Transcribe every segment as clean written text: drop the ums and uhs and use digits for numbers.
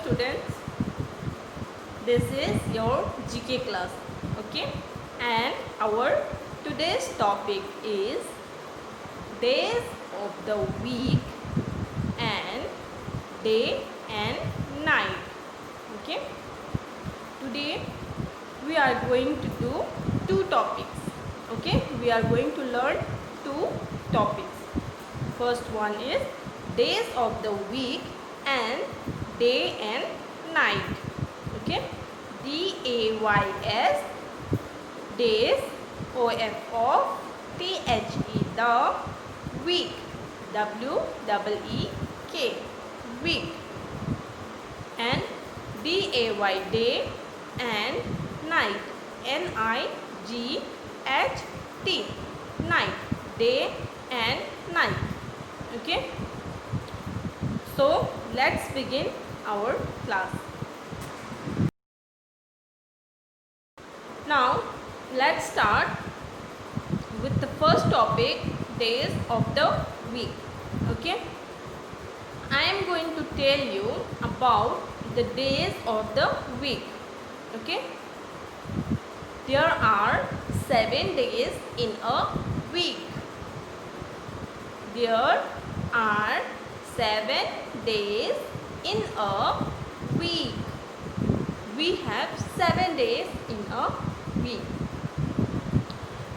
students, this is your GK class, okay, and our today's topic is days of the week and day and night. Okay, today we are going to do two topics. Okay, we are going to learn two topics. First one is days of the week and day and night. Okay, DAYS, days, OFOTHE, the week, WEEK, week, and DAY, day, and night, NIGHT, night, day and night. Okay, so let's begin our class. Now let's start with the first topic, days of the week. Okay, I am going to tell you about the days of the week. Okay, there are 7 days in a week. There are 7 days in a week. We have 7 days in a week,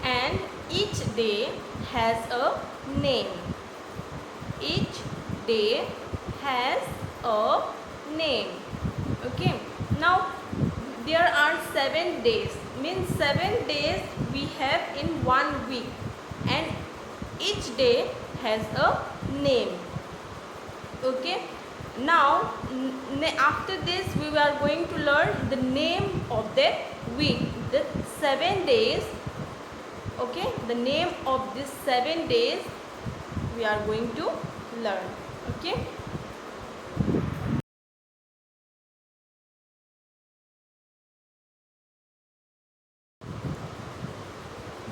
and each day has a name. Each day has a name. Okay, now there are 7 days, means 7 days we have in 1 week, and each day has a name. Okay, now after this we are going to learn the name of the week, the 7 days. Okay, the name of these 7 days we are going to learn. Okay,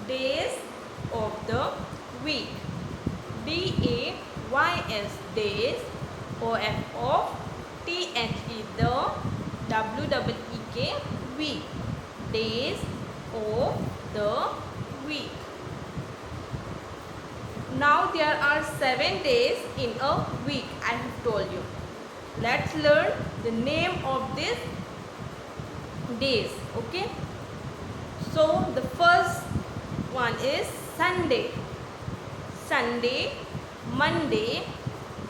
days of the week, DAYS, days, OFOTHE, the WEEK, week, days of the week. Now there are 7 days in a week, I have told you. Let's learn the name of these days. Okay, so the first one is Sunday. Sunday, Monday,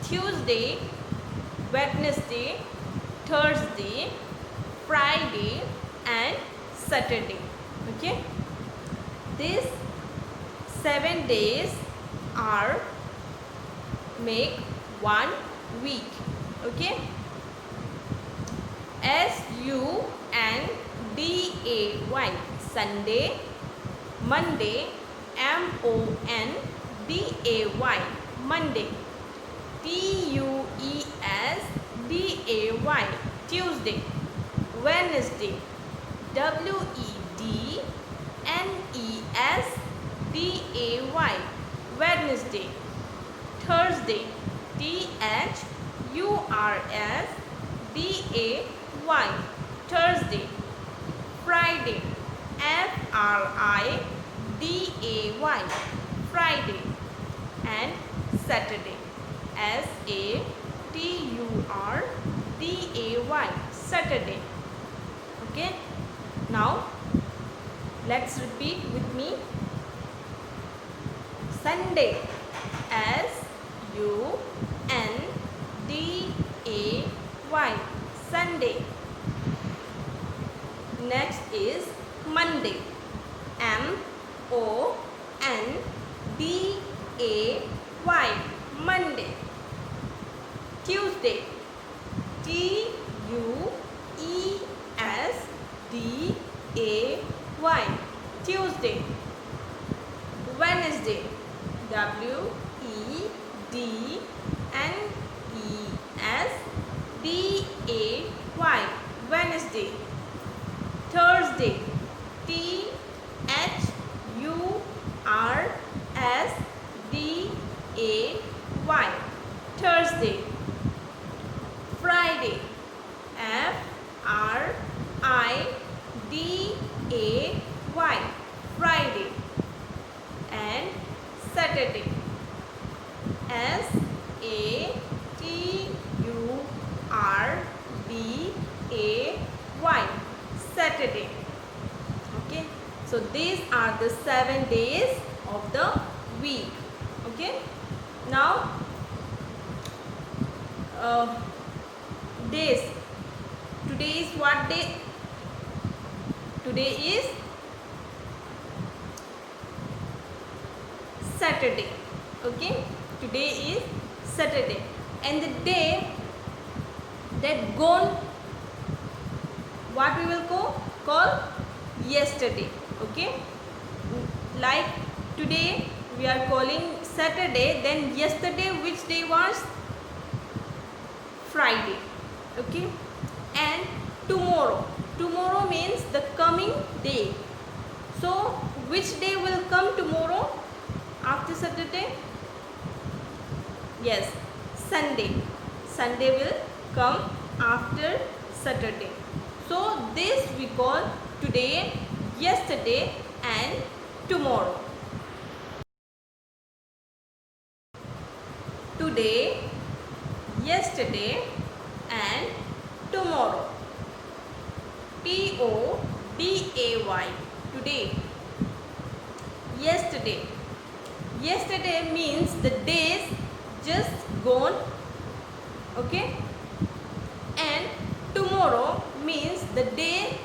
Tuesday, Wednesday, Thursday, Friday and Saturday. Okay, these 7 days are make 1 week. Okay, SUNDAY, Sunday, Monday, MONDAY, Monday, TUESDAY, Tuesday, Wednesday, WEDNESDAY, Wednesday, Thursday, THURSDAY, Thursday, Friday, FRIDAY, Friday, and Saturday, SATURDAY, Saturday. Okay, now let's repeat with me. Sunday, SUNDAY, Sunday. Next is Monday, MONDAY, Monday. Tuesday, TUESDAY, Tuesday. Wednesday, WEDNESDAY, Wednesday. Thursday, THURSDAY, Thursday. Friday, these are the 7 days of the week. Okay, now days. Today is what day? Today is Saturday. Okay, today is Saturday, and the day that gone, what we will call yesterday. Okay, like today we are calling Saturday, then yesterday which day was? Friday. Okay, and tomorrow means the coming day. So which day will come tomorrow after Saturday? Yes, Sunday. Sunday will come after Saturday. So this we call today, yesterday and tomorrow. Today, yesterday and tomorrow. T-O-D-A-Y. Today. Yesterday. Yesterday means the days just gone. Okay, and tomorrow means the day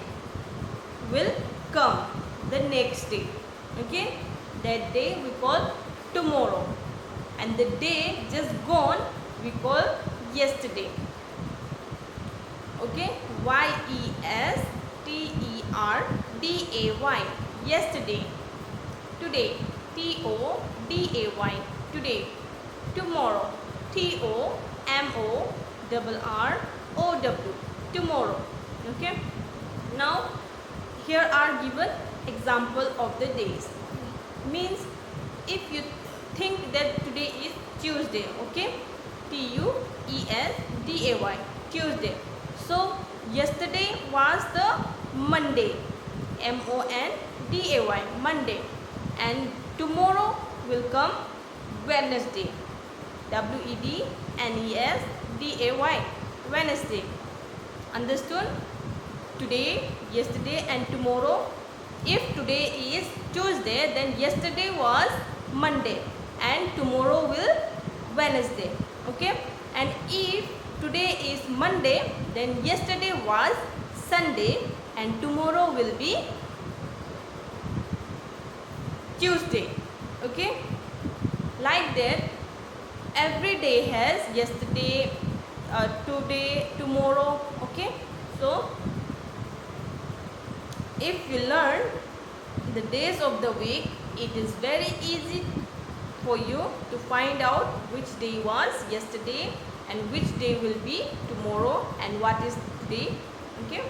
will come, the next day. Okay, that day we call tomorrow, and the day just gone we call yesterday. Okay, Y-E-S-T-E-R-D-A-Y. Yesterday. Today. T-O-D-A-Y. Today. Tomorrow. T-O-M-O-R-R-O-W. Tomorrow. Okay, now here are given example of the days. Means if you think that today is Tuesday. Okay, T-U-E-S-D-A-Y. Tuesday. So yesterday was the Monday. M-O-N-D-A-Y. Monday. And tomorrow will come Wednesday. W-E-D-N-E-S-D-A-Y. Wednesday. Understood? Today, yesterday and tomorrow. If today is Tuesday, then yesterday was Monday and tomorrow will Wednesday. Okay, and if today is Monday, then yesterday was Sunday and tomorrow will be Tuesday. Okay, like that every day has yesterday, today, tomorrow. Okay, so if you learn the days of the week, it is very easy for you to find out which day was yesterday and which day will be tomorrow and what is today. Okay,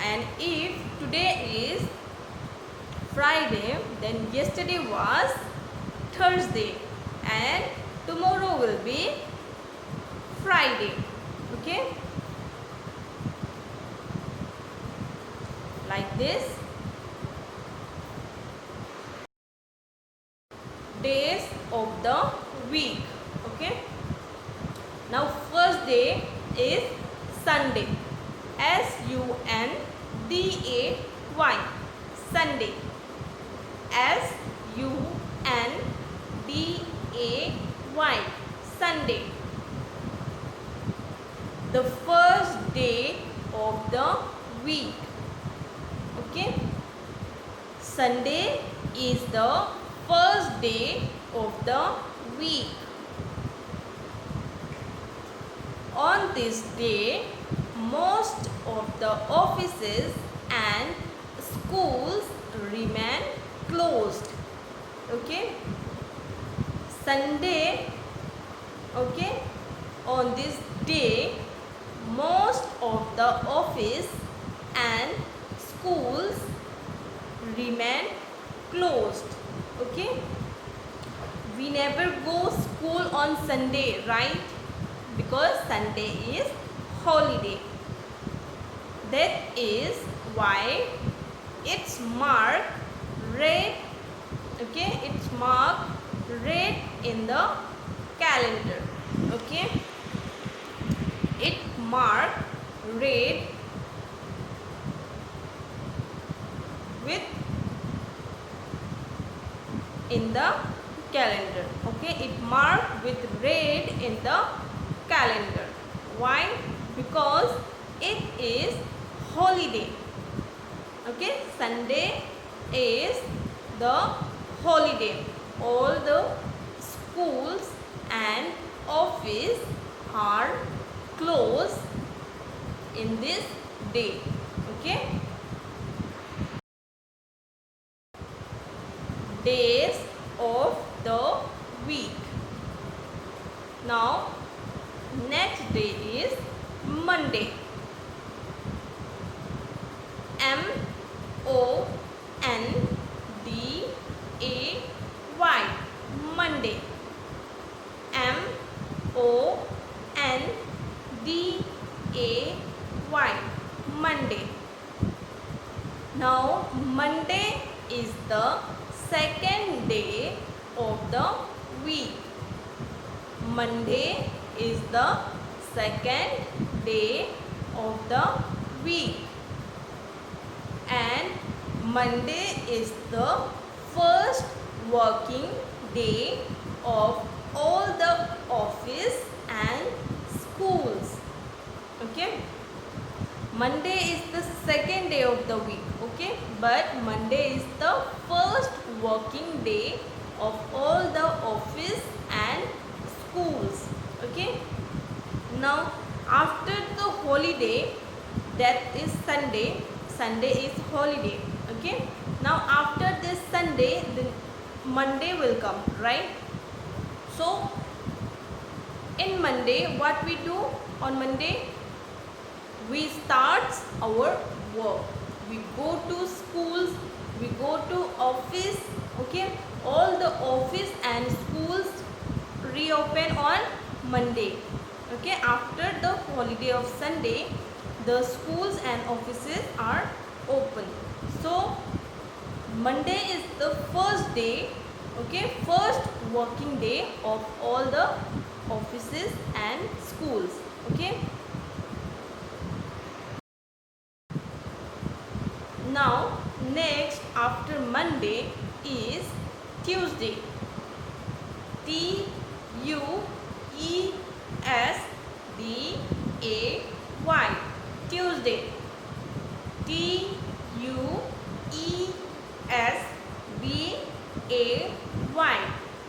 and if today is Friday, then yesterday was Thursday and tomorrow will be Friday. Okay, like this. Days of the week. Okay, now first day is Sunday. S-U-N-D-A-Y. Sunday. S-U-N-D-A-Y. Sunday. The first day of the week. Okay, Sunday is the first day of the week. On this day, most of the offices and schools remain closed. Okay, Sunday. Okay, on this day, most of the office and schools remain closed. Okay, we never go school on Sunday, right? Because Sunday is holiday. That is why it's marked red. Okay, it's marked red in the calendar. Okay, it marked red with in the calendar. Okay, it marked with red in the calendar. Why? Because it is holiday. Okay, Sunday is the holiday. All the schools and office are closed in this day. Okay, days of the week. Now next day is Monday. Monday. Monday. Monday. Now Monday is the second day of the week. Monday is the second day of the week. And Monday is the first working day of all the office and schools. Okay, Monday is the second day of the week. Okay, but Monday is the first working day of all the office and schools. Okay, now after the holiday, that is Sunday. Sunday is holiday. Okay, now after this Sunday, the Monday will come, right? So in Monday, what we do on Monday? We start our work. We go to schools, we go to office. Okay, all the office and schools reopen on Monday. Okay, after the holiday of Sunday, the schools and offices are open. So Monday is the first day, okay, first working day of all the offices and schools. Okay, now next after Monday is Tuesday. Tuesday. Tuesday.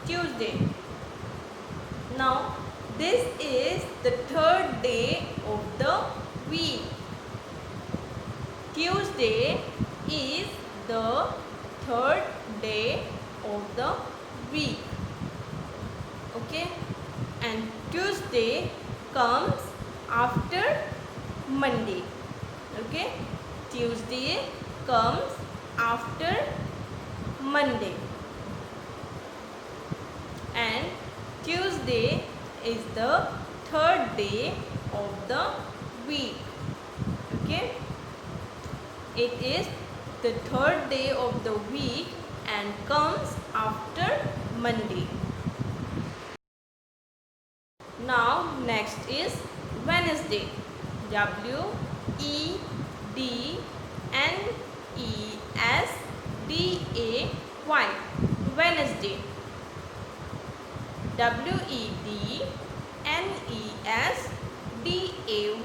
Tuesday. Now this is the third day of the week. Tuesday is the third day of the week. Okay, and Tuesday comes after Monday. Okay, Tuesday comes after Monday, and Tuesday is the third day of the week. Okay, it is the third day of the week and comes after Monday. Now next is Wednesday. Wednesday.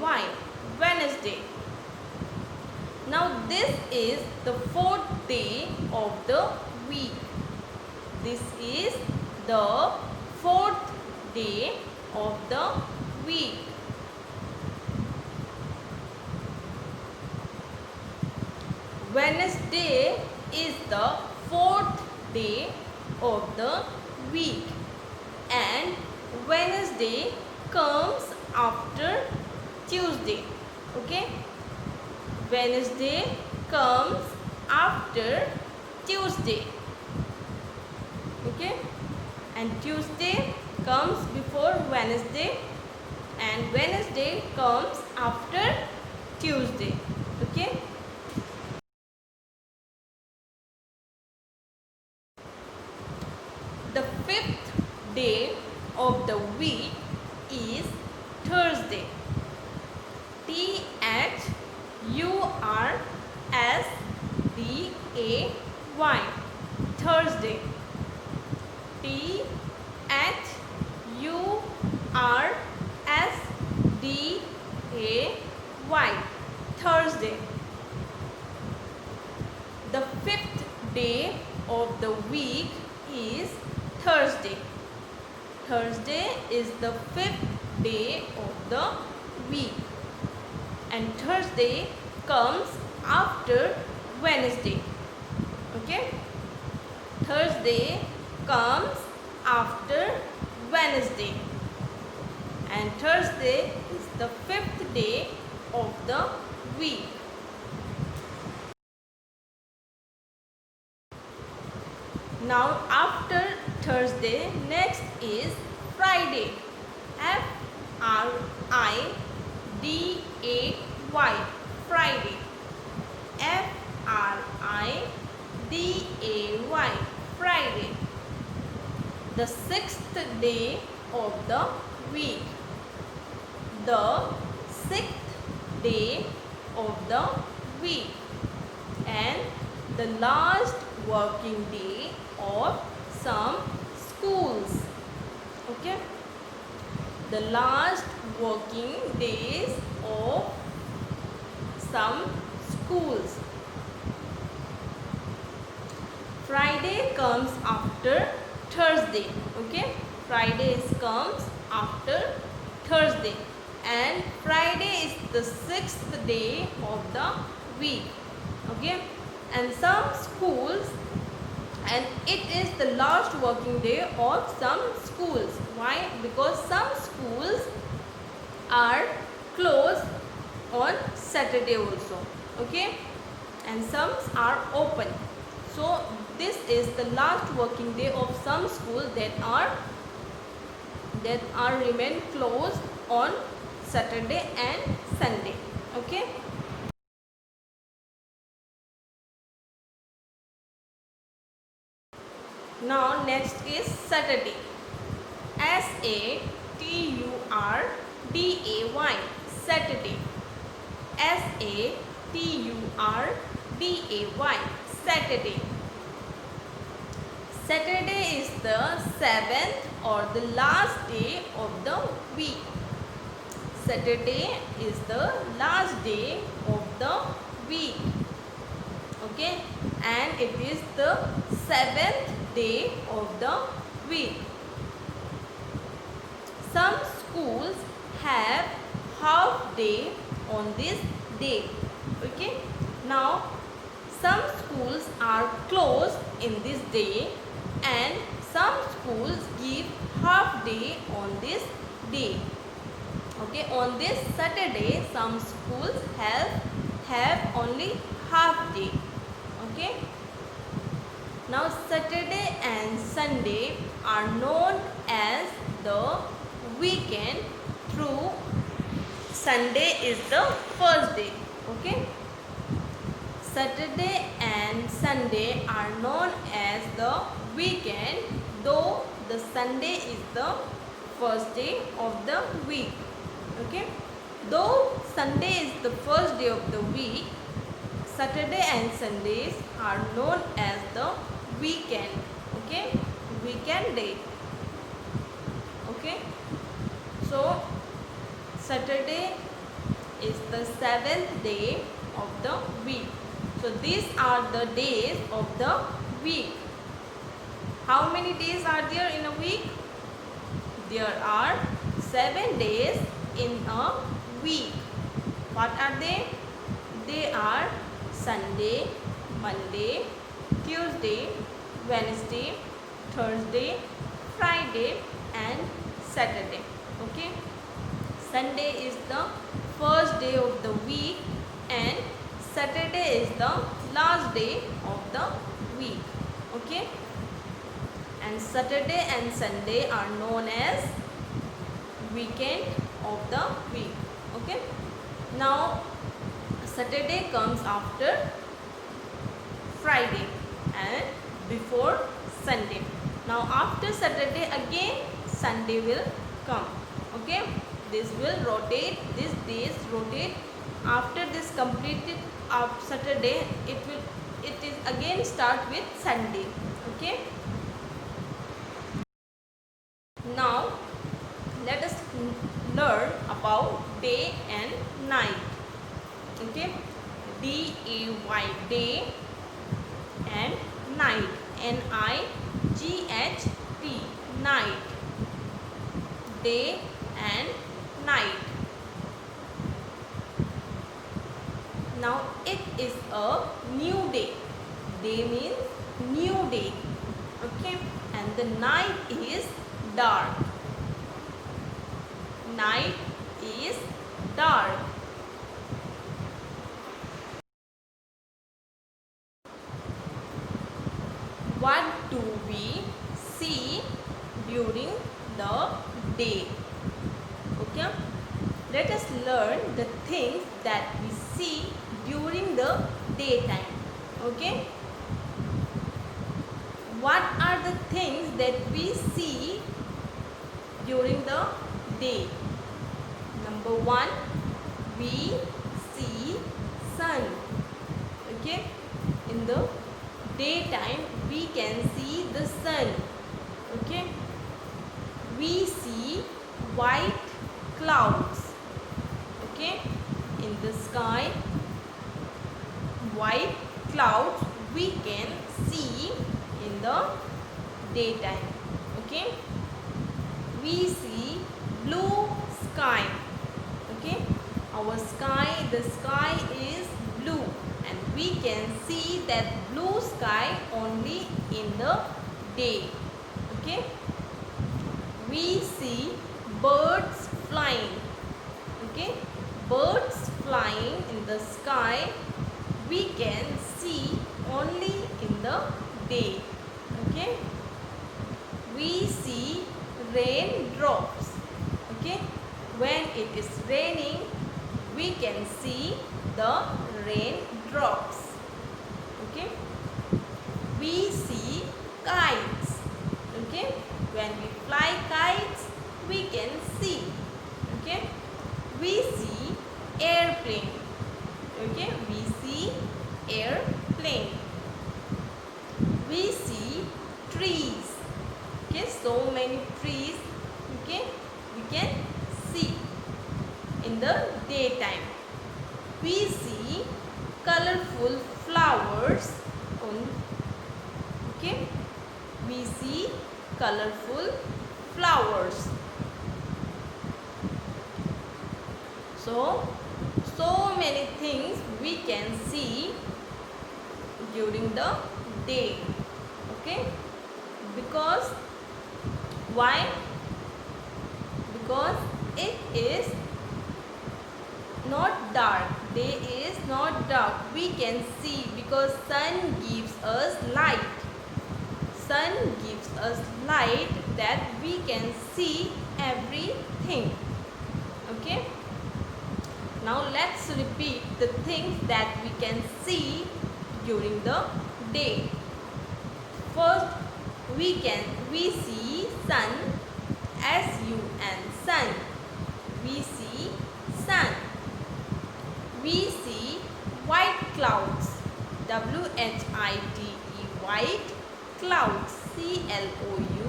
Wednesday. Wednesday. Now this is the fourth day of the week. This is the fourth day of the week. Wednesday is the fourth day of the week, and Wednesday comes after Tuesday. Okay, Wednesday comes after Tuesday. Okay, and Tuesday comes before Wednesday, and Wednesday comes after Tuesday. Okay, the fifth day of the week is Thursday. Thursday. Thursday, Thursday. Thursday, Thursday. The fifth day of the week is Thursday. Thursday is the fifth day of the week, and Thursday comes after Wednesday. Okay? Thursday comes after Wednesday, and Thursday is the fifth day of the week. Now after Thursday, next is Friday. Friday. Friday. Friday. Friday. The sixth day of the week. The sixth day of the week, and the last working day of some schools. Okay, the last working days of some schools. Friday comes after Thursday. Okay, Friday comes after Thursday, and Friday is the sixth day of the week. Okay, and some schools, and it is the last working day of some schools. Why? Because some schools are closed on Saturday also. Okay, and some are open. So this is the last working day of some schools that are remain closed on Saturday and Sunday. Okay. Now next is Saturday. Saturday. Saturday. Saturday. Saturday. Saturday is the seventh or the last day of the week. Saturday is the last day of the week. Okay, and it is the seventh day of the week. Some schools have half day on this day. Okay, now some schools are closed in this day, and some schools give half day on this day. Okay, on this Saturday some schools have only half day. Okay, now Saturday and Sunday are known as the weekend through Sunday is the first day. Okay, Saturday and Sunday are known as the weekend, though the Sunday is the first day of the week. Okay, though Sunday is the first day of the week, Saturday and Sundays are known as the weekend. Okay, weekend day. Okay, so Saturday is the seventh day of the week. So these are the days of the week. How many days are there in a week? There are 7 days in a week. What are they? They are Sunday, Monday, Tuesday, Wednesday, Thursday, Friday and Saturday. Okay, Sunday is the first day of the week and Saturday is the last day of the week. Okay, and Saturday and Sunday are known as weekend of the week. Okay, now Saturday comes after Friday and before Sunday. Now after Saturday again Sunday will come. Okay, this will rotate, these days rotate. After this completed of Saturday, it will it is again start with Sunday. Okay. Now let us learn about day and night. Okay. D-A-Y, day, and night, N-I-G-H-T, night, day and night. Now it is a new day. Day means new day. Okay. And the night is dark. Night is dark. What do we see during the day? Okay. Let us learn the things that we see during the daytime. Okay. What are the things that we see during the day? Number one, we see sun. Okay. In the daytime we can see the sun. Okay. We see white clouds. Okay. In the sky, white clouds we can see in the daytime. Okay. We see blue sky. Okay. Our sky, the sky is blue, and we can see that blue sky only in the day. Okay. We see birds flying. Okay. Birds flying in the sky we can see only in the day. Okay. We see raindrops. Okay. When it is raining we can see the raindrops. Okay. We see kites. Okay. When we fly kites we can see. Okay. We see airplane. Okay. We see airplane. We see trees. Okay. So many trees. Okay. We can see in the daytime. We see colorful flowers on. Okay. We see colorful flowers. So many things we can see during the day. Okay. Because why? Because it is not dark. Day is not dark. We can see because sun gives us light. Sun gives us light that we can see everything. Okay. Now let's repeat the things that we can see during the day. First, we see sun, S-U-N, sun. We see sun. We see white clouds, W-H-I-T-E, white clouds, C-L-O-U-D-S,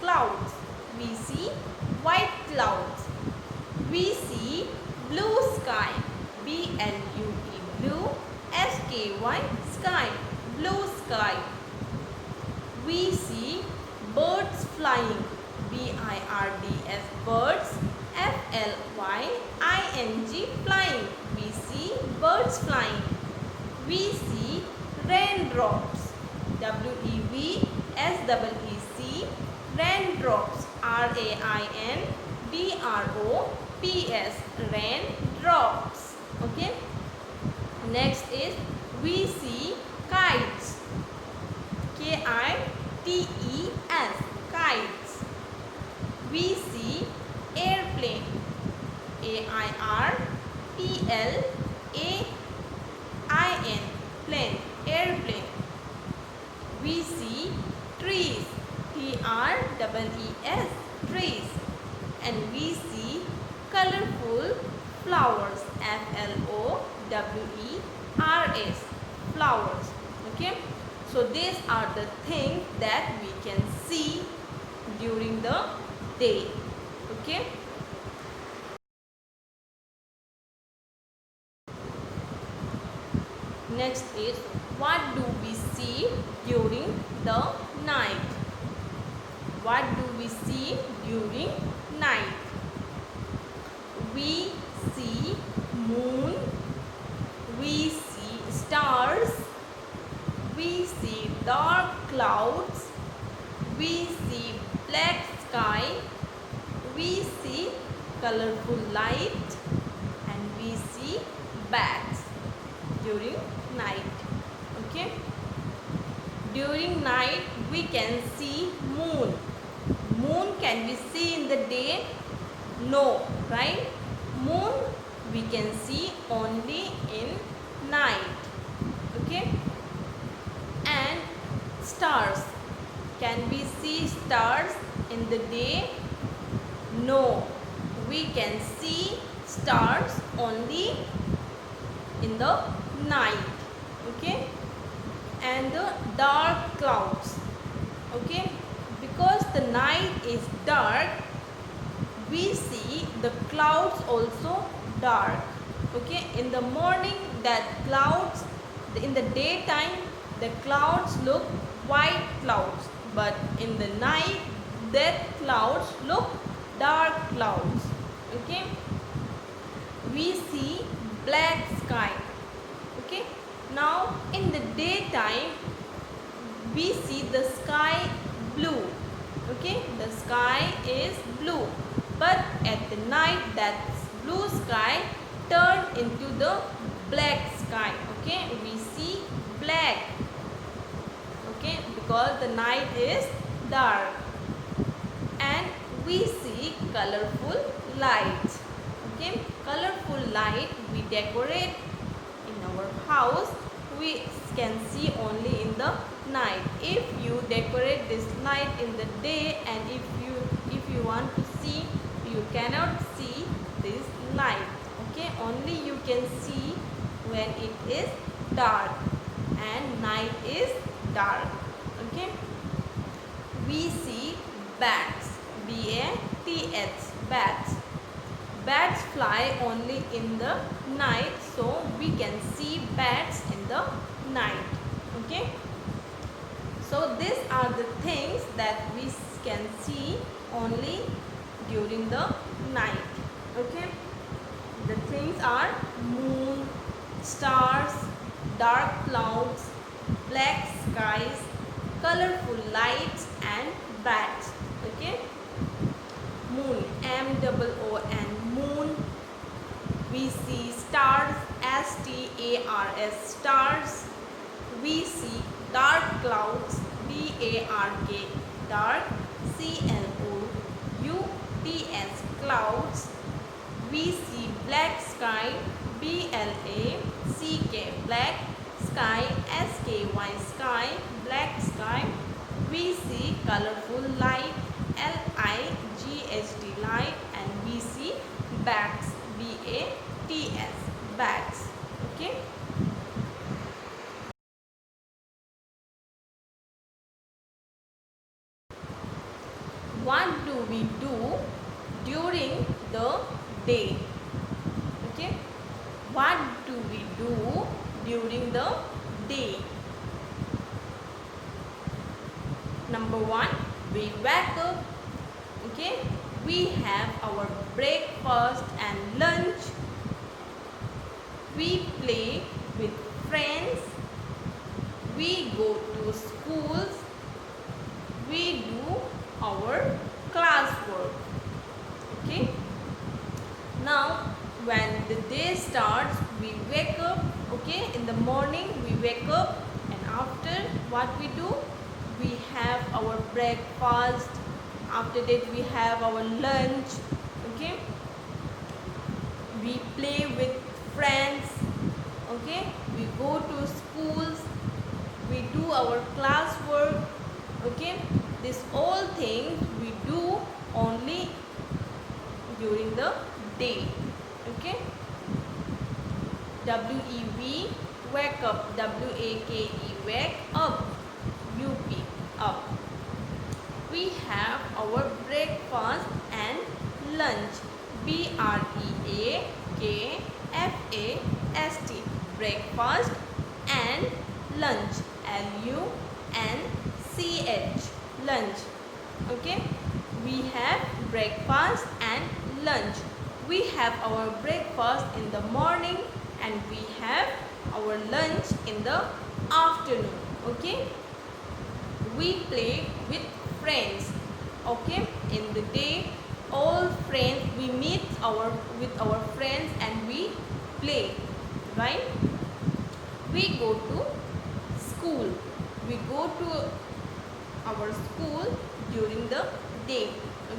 clouds. We see white clouds. We see blue sky, B-L-U-E, blue, S-K-Y, sky, blue sky. We see birds flying, B-I-R-D-S, birds, F-L-Y-I-N-G, flying. We see birds flying. We see raindrops, W-E-V-S-E-E-C, raindrops, R-A-I-N-D-R-O-P-S, raindrops. Okay. Next is we see kites, K-I-T-E-S, kites. We see airplane, A-I-R-P-L-A-I-N, plane, airplane. We see trees, T-R-E-E-S, trees. And we see colorful flowers, F-L-O-W-E-R-S, flowers. Okay, so these are the things that we can see during the day. Okay, next is, what do we see during the night? What do we see during night? We see moon, we see stars, we see dark clouds, we see black sky, we see colorful light, and we see bats during night. Okay, during night we can see moon. Moon can we see in the day? No, right? Moon we can see only in night. Okay, and stars, can we see stars in the day? No, we can see stars only in the night. Okay, and the dark clouds. Okay, because the night is dark, we see the clouds also dark. Okay, in the morning that clouds, in the daytime the clouds look white clouds, but in the night that clouds look dark clouds. Okay, we see black sky. Okay, now in the daytime we see the sky blue. Okay, the sky is blue, but at the night that blue sky turn into the black sky. Okay, we see black. Okay, because the night is dark, and we see colorful lights. Okay, colorful light we decorate in our house, we can see only in the night. If you decorate this light in the day, and if you want to see, you cannot see this light. Okay, only you can see when it is dark and night is dark. Okay, we see bats, B-A-T-S, bats. Bats fly only in the night, so we can see bats in the night. Okay, so these are the things that we can see only during the night. Okay, the things are moon, stars, dark clouds, black skies, colorful lights, and bats. Okay, moon, M-O-O-N, moon. We see stars, S-T-A-R-S, stars. We see dark clouds, D-A-R-K, dark, C-L-O-U-D-S, clouds. We see black sky, B-L-A-C-K, black sky, S-K-Y, sky, black sky. We see colorful light, L-I-G-H-T, light, and we see bats, B-A-T-S, bats. Okay, what do we do during the day? Okay, what do we do during the day? Number one, we wake up. Okay, we have our breakfast and lunch. We play with friends. We go to schools. We do our classwork. Okay, now when the day starts, we wake up. Okay, in the morning we wake up, and after what we do, we have our breakfast. After that we have our lunch. Okay, we play with friends. Okay, we go to schools, we do our classwork. Okay, this all things we do only during the day. Okay, WEV wake up, W-A-K-E, wake up, U-P, up. We have our breakfast and lunch, B-R-E-A-K-F-A-S-T, breakfast and lunch, L-U-N-C-H, lunch. Okay, we have breakfast and lunch. We have our breakfast in the morning and we have our lunch in the afternoon. Okay, we play with friends. Okay, in the day all friends, we meet with our friends and we play, right? We go to school. We go to our school during the day.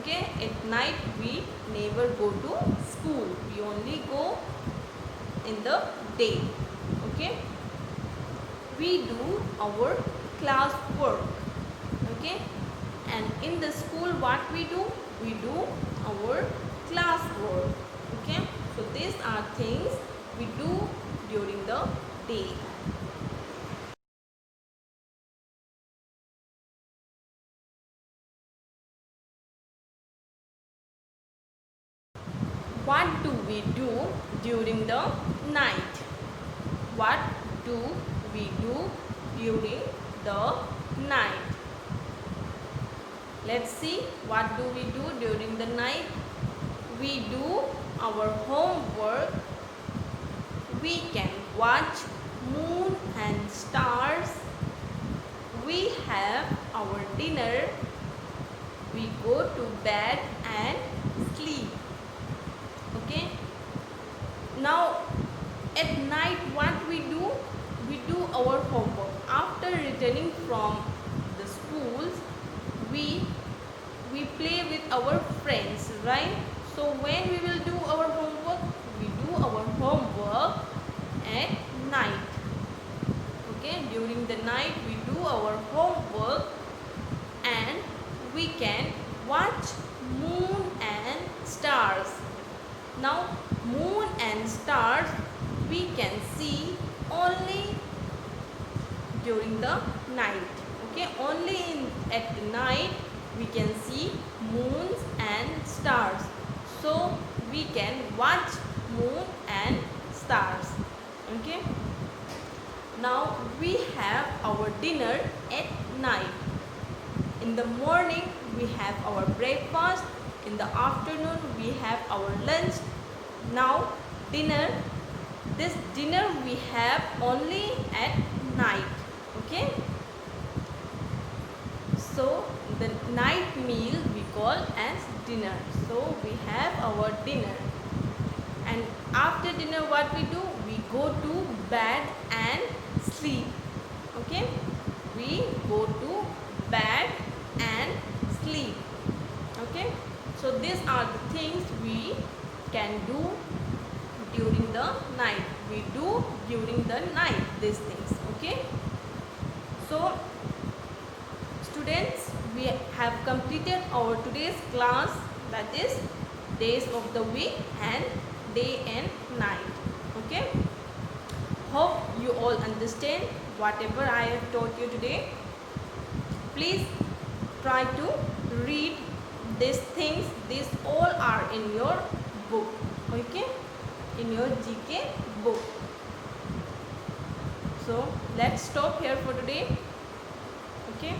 Okay, at night we never go to school. We only go in the day. Okay, we do our class work. Okay, and in the school what we do our class work. Okay, so these are things we do during the day. What do we do during the night? What do we do during the night? Let's see, what do we do during the night? We do our homework. We can watch moon and stars. We have our dinner. We go to bed and sleep. Okay, now at night what we do our homework. After returning from the schools, we play with our friends, right? So when we will do our homework, we do our homework at night. Okay, during the night we do our homework and we can watch moon and stars. Now moon and stars we can see only during the night. Okay, only at the night we can see moons and stars. So we can watch moon and stars. Okay, now we have our dinner at night. In the morning we have our breakfast. In the afternoon we have our lunch. Now dinner, this dinner we have only at night. Okay, so the night meal we call as dinner. So we have our dinner, and after dinner what we do, we go to bed and sleep. Okay, we go to bed and sleep. Okay, so these are the things we can do during the night. We do during the night these things. Okay, so students, we have completed our today's class, that is days of the week and day and night. Okay, hope you all understand whatever I have taught you today. Please try to read these things. These all are in your book. Okay, in your GK book. So let's stop here for today. Okay.